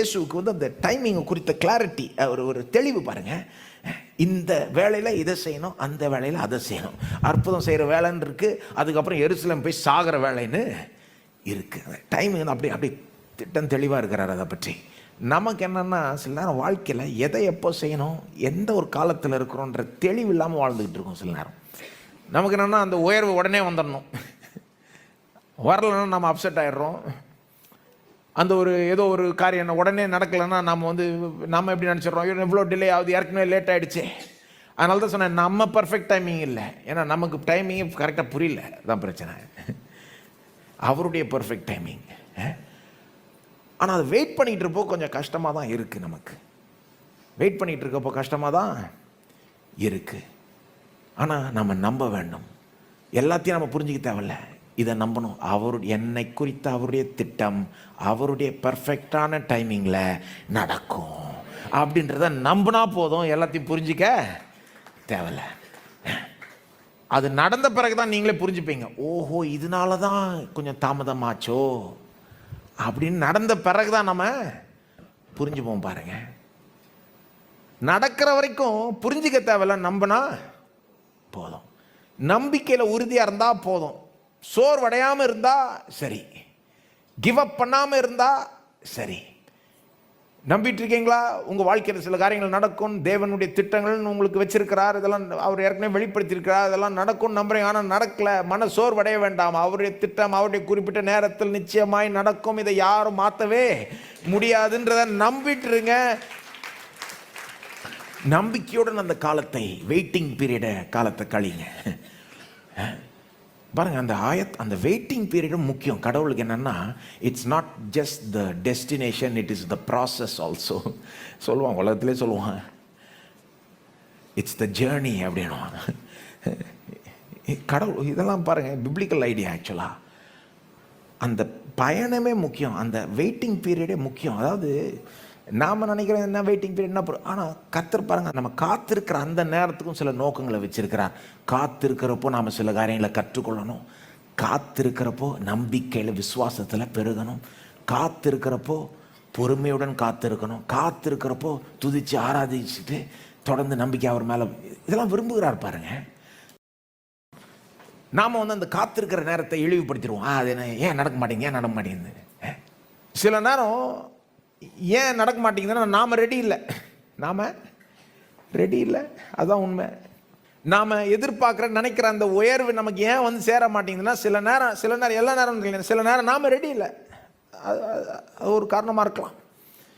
இயேசுவுக்கு வந்து அந்த டைமிங் குறித்த கிளாரிட்டி, ஒரு தெளிவு பாருங்க. இந்த வேலையில் இதை செய்யணும், அந்த வேலையில் அதை செய்யணும். அற்புதம் செய்கிற வேலைன்னு இருக்குது, அதுக்கப்புறம் எருசலேம் போய் சாகிற வேலைன்னு இருக்குது. டைமிங் அப்படி அப்படி திட்டம் தெளிவாக இருக்கிறார் அதை பற்றி. நமக்கு என்னென்னா சில நேரம் வாழ்க்கையில் எதை எப்போ செய்யணும், எந்த ஒரு காலத்தில் இருக்கிறோன்ற தெளிவு இல்லாமல் வாழ்ந்துக்கிட்டு இருக்கோம். சில நேரம் நமக்கு என்னென்னா அந்த உயர்வு உடனே வந்துடணும், வரலைன்னா நம்ம அப்செட் ஆகிடுறோம். அந்த ஒரு ஏதோ ஒரு காரியம் உடனே நடக்கலைன்னா நம்ம எப்படி நினச்சிட்றோம், எவ்வளோ டிலே ஆகுது, ஏற்கனவே லேட் ஆகிடுச்சு. அதனால தான் சொன்னேன், நம்ம பர்ஃபெக்ட் டைமிங் இல்லை. ஏன்னா நமக்கு டைமிங்கே கரெக்டாக புரியல, தான் பிரச்சனை. அவருடைய பர்ஃபெக்ட் டைமிங். ஆனால் அது வெயிட் பண்ணிகிட்டு இருப்போ கொஞ்சம் கஷ்டமாக தான் இருக்குது. நமக்கு வெயிட் பண்ணிகிட்டு இருக்கப்போ கஷ்டமாக தான் இருக்குது. ஆனால் நம்ம நம்ப வேண்டும். எல்லாத்தையும் நம்ம புரிஞ்சிக்க தேவையில்ல, இதை நம்பணும். என்னை குறித்த அவருடைய திட்டம் அவருடைய பர்ஃபெக்டான டைமிங்கில் நடக்கும் அப்படின்றத நம்பினா போதும். எல்லாத்தையும் புரிஞ்சிக்க தேவையில்ல. அது நடந்த பிறகு தான் நீங்களே புரிஞ்சுப்பீங்க, ஓஹோ இதனால தான் கொஞ்சம் தாமதமாச்சோ அப்படின்னு. நடந்த பிறகு தான் நம்ம புரிஞ்சுப்போம். பாருங்க, நடக்கிற வரைக்கும் புரிஞ்சிக்க தேவையில்ல, நம்பினா போதும். நம்பிக்கையில் உறுதியாக இருந்தால் போதும். சோர்வடையாமல் இருந்தால் சரி, கிவ் அப் பண்ணாமல் இருந்தால் சரி. நம்பிட்டு இருக்கீங்களா? உங்கள் வாழ்க்கையில் சில காரியங்கள் நடக்கும், தேவனுடைய திட்டங்கள் உங்களுக்கு வச்சிருக்கிறார், இதெல்லாம் அவர் ஏற்கனவே வெளிப்படுத்தியிருக்கிறார், இதெல்லாம் நடக்கும் நம்புறீங்க. ஆனால் நடக்கலை, மன சோர்வடைய வேண்டாம். அவருடைய திட்டம் அவருடைய குறிப்பிட்ட நேரத்தில் நிச்சயமாய் நடக்கும். இதை யாரும் மாற்றவே முடியாதுன்றதை நம்பிட்டுருங்க. நம்பிக்கையுடன் அந்த காலத்தை, வெயிட்டிங் பீரியடை, காலத்தை கழிங்க. பாருங்க, அந்த வெயிட்டிங் பீரியடும் முக்கியம். கடவுளுக்கு என்னன்னா, it's not just the destination, it is the process also. சொல்லுவாங்க, உலகத்திலே சொல்லுவாங்க, இட்ஸ் த ஜேர்னி அப்படின்னுவாங்க. கடவுள் இதெல்லாம் பாருங்க, பிப்ளிக்கல் ஐடியா. ஆக்சுவலாக அந்த பயணமே முக்கியம், அந்த வெயிட்டிங் பீரியடே முக்கியம். அதாவது நாம் நினைக்கிறோம் என்ன வெயிட்டிங் பீரியட்னா, ஆனால் கர்த்தர் பாருங்கள், நம்ம காத்திருக்கிற அந்த நேரத்துக்கும் சில நோக்கங்களை வச்சுருக்கிறார். காத்திருக்கிறப்போ நாம் சில காரியங்களை கற்றுக்கொள்ளணும். காத்திருக்கிறப்போ நம்பிக்கையில் விசுவாசத்தில் பெருகணும். காத்திருக்கிறப்போ பொறுமையுடன் காத்திருக்கணும். காத்திருக்கிறப்போ துதித்து ஆராதிச்சுட்டு தொடர்ந்து நம்பிக்கை அவர் மேலே, இதெல்லாம் விரும்புகிறார். பாருங்கள், நாம் அந்த காத்திருக்கிற நேரத்தை இழிவுபடுத்திடுவோம். அது என்ன, ஏன் நடக்க மாட்டேங்குது. சில நேரம் ஏன் நடக்க மாட்டேங்குதுன்னா, நாம் ரெடி இல்லை. அதுதான் உண்மை. நாம் எதிர்பார்க்குற நினைக்கிற அந்த உயர்வு நமக்கு ஏன் சேர மாட்டேங்குதுன்னா, சில நேரம் எல்லா நேரம், சில நேரம் நாம் ரெடி இல்லை. அது ஒரு காரணமாக இருக்கலாம்.